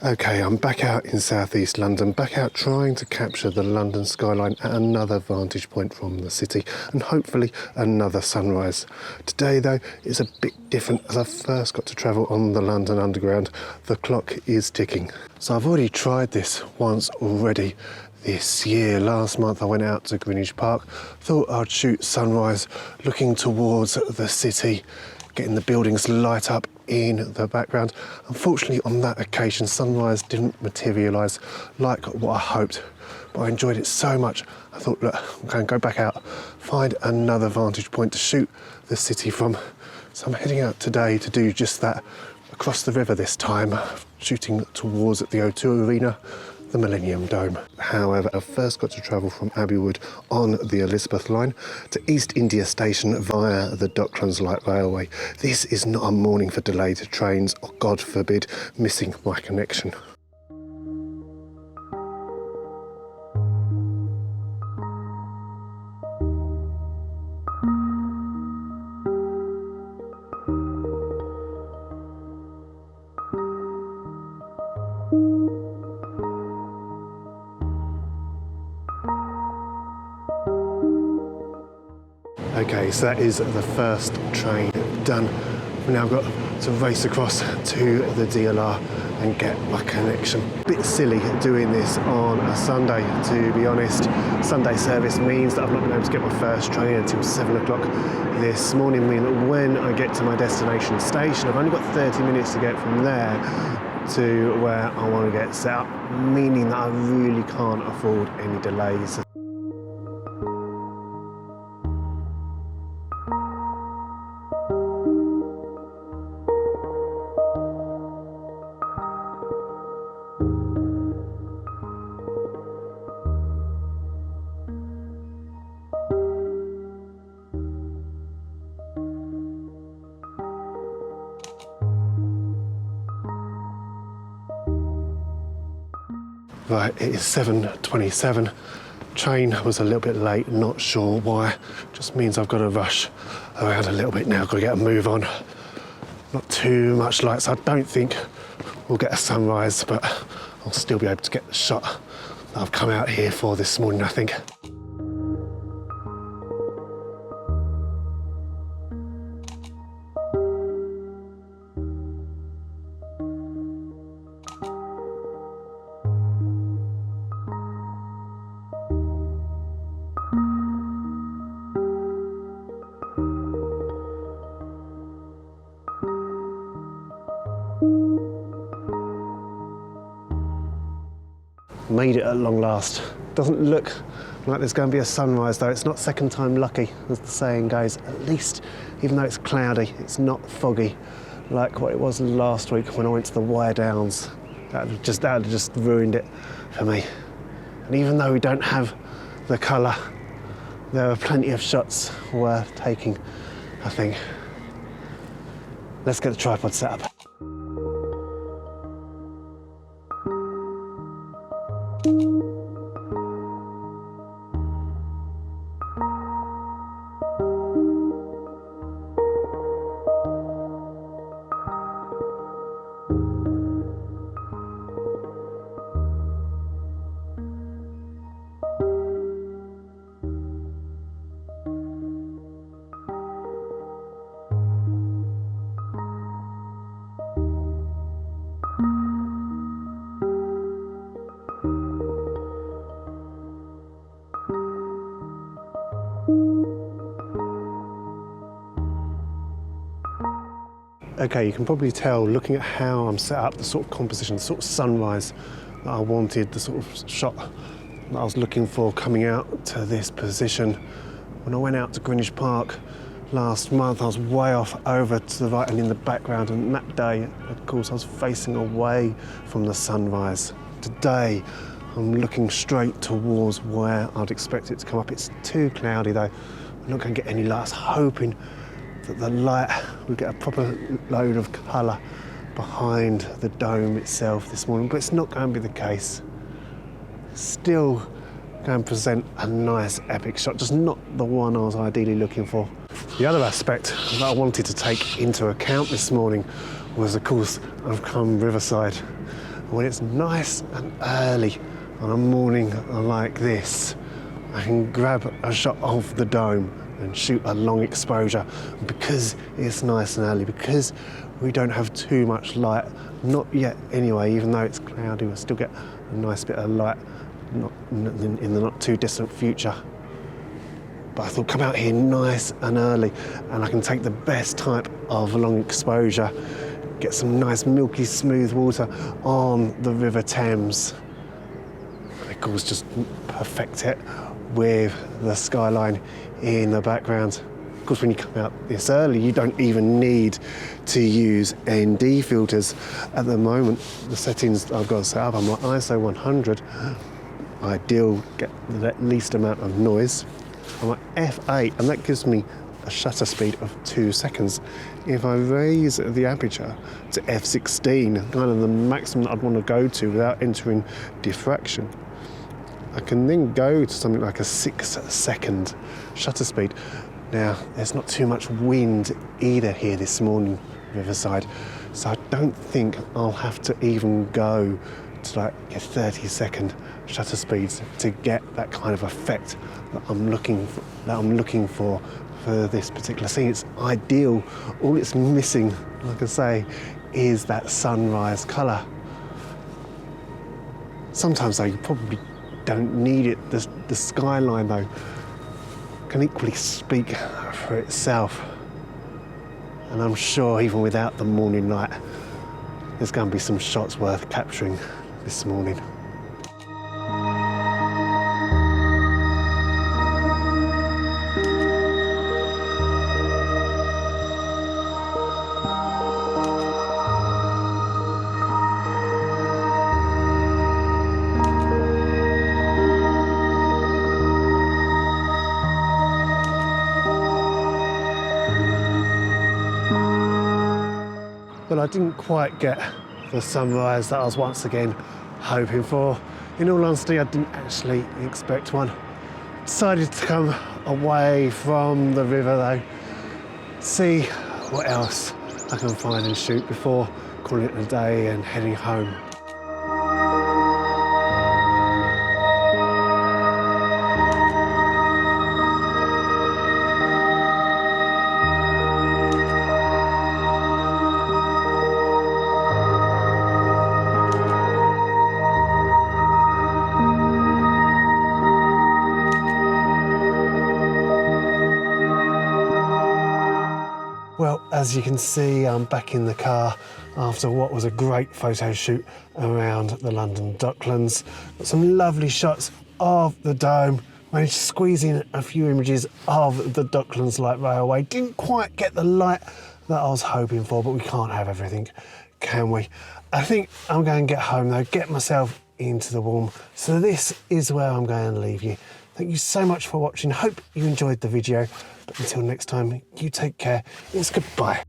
Okay, I'm back out in southeast London, back out trying to capture the London skyline at another vantage point from the city and hopefully another sunrise. Today though is a bit different as I first got to travel on the London Underground. The clock is ticking. So I've already tried this once already this year. Last month I went out to Greenwich Park, thought I'd shoot sunrise looking towards the city, getting the buildings light up in the background. Unfortunately on that occasion sunrise didn't materialise like what I hoped, but I enjoyed it so much I thought, look, I'm going to go back out, find another vantage point to shoot the city from. So I'm heading out today to do just that, across the river this time, shooting towards the O2 Arena, the Millennium Dome. However, I first got to travel from Abbey Wood on the Elizabeth line to East India Station via the Docklands Light Railway. This is not a morning for delayed trains or, God forbid, missing my connection. Okay, so that is the first train done. Now I've got to race across to the DLR and get my connection. A bit silly doing this on a Sunday, to be honest. Sunday service means that I've not been able to get my first train until 7 o'clock this morning, meaning that when I get to my destination station, I've only got 30 minutes to get from there to where I want to get set up, meaning that I really can't afford any delays. Right, it is 7:27. Train was a little bit late, not sure why. Just means I've got to rush around a little bit now, got to get a move on. Not too much light, so I don't think we'll get a sunrise, but I'll still be able to get the shot that I've come out here for this morning, I think. Made it at long last. Doesn't look like there's going to be a sunrise though. It's not second time lucky, as the saying goes. At least, even though it's cloudy, it's not foggy like what it was last week when I went to the Wye Downs. That would have just ruined it for me. And even though we don't have the colour, there are plenty of shots worth taking, I think. Let's get the tripod set up. Okay, you can probably tell looking at how I'm set up, the sort of composition, the sort of sunrise that I wanted, the sort of shot that I was looking for coming out to this position. When I went out to Greenwich Park last month, I was way off over to the right and in the background, and that day, of course, I was facing away from the sunrise. Today, I'm looking straight towards where I'd expect it to come up. It's too cloudy though. I'm not going to get any light. I was hoping that the light would get a proper load of colour behind the dome itself this morning, but it's not going to be the case. Still going to present a nice epic shot, just not the one I was ideally looking for. The other aspect that I wanted to take into account this morning was, of course, I've come riverside. when it's nice and early on a morning like this, I can grab a shot of the dome and shoot a long exposure. And because it's nice and early, because we don't have too much light, not yet anyway, even though it's cloudy, we'll still get a nice bit of light in the not too distant future. But I thought, come out here nice and early and I can take the best type of long exposure, get some nice milky smooth water on the River Thames. And of course just perfect it with the skyline in the background. Of course, when you come out this early, you don't even need to use ND filters. At the moment, the settings I've got set up, I'm like ISO 100, ideal, get the least amount of noise. I'm at f8, and that gives me a shutter speed of 2 seconds. If I raise the aperture to f16, kind of the maximum that I'd want to go to without entering diffraction, I can then go to something like a 6-second shutter speed. Now, there's not too much wind either here this morning, Riverside, so I don't think I'll have to even go to like a 30-second shutter speeds to get that kind of effect that I'm looking for this particular scene. It's ideal. All it's missing, like I say, is that sunrise colour. Sometimes though, you probably don't need it. The skyline though can equally speak for itself, and I'm sure even without the morning light there's going to be some shots worth capturing this morning. Well, I didn't quite get the sunrise that I was once again hoping for. In all honesty, I didn't actually expect one. Decided to come away from the river though, see what else I can find and shoot before calling it a day and heading home. Well, as you can see, I'm back in the car after what was a great photo shoot around the London Docklands. Got some lovely shots of the dome, managed to squeeze in a few images of the Docklands Light Railway. Didn't quite get the light that I was hoping for, but we can't have everything, can we? I think I'm going to get home though, get myself into the warm. So this is where I'm going to leave you. Thank you so much for watching. Hope you enjoyed the video. But until next time, you take care. It's goodbye.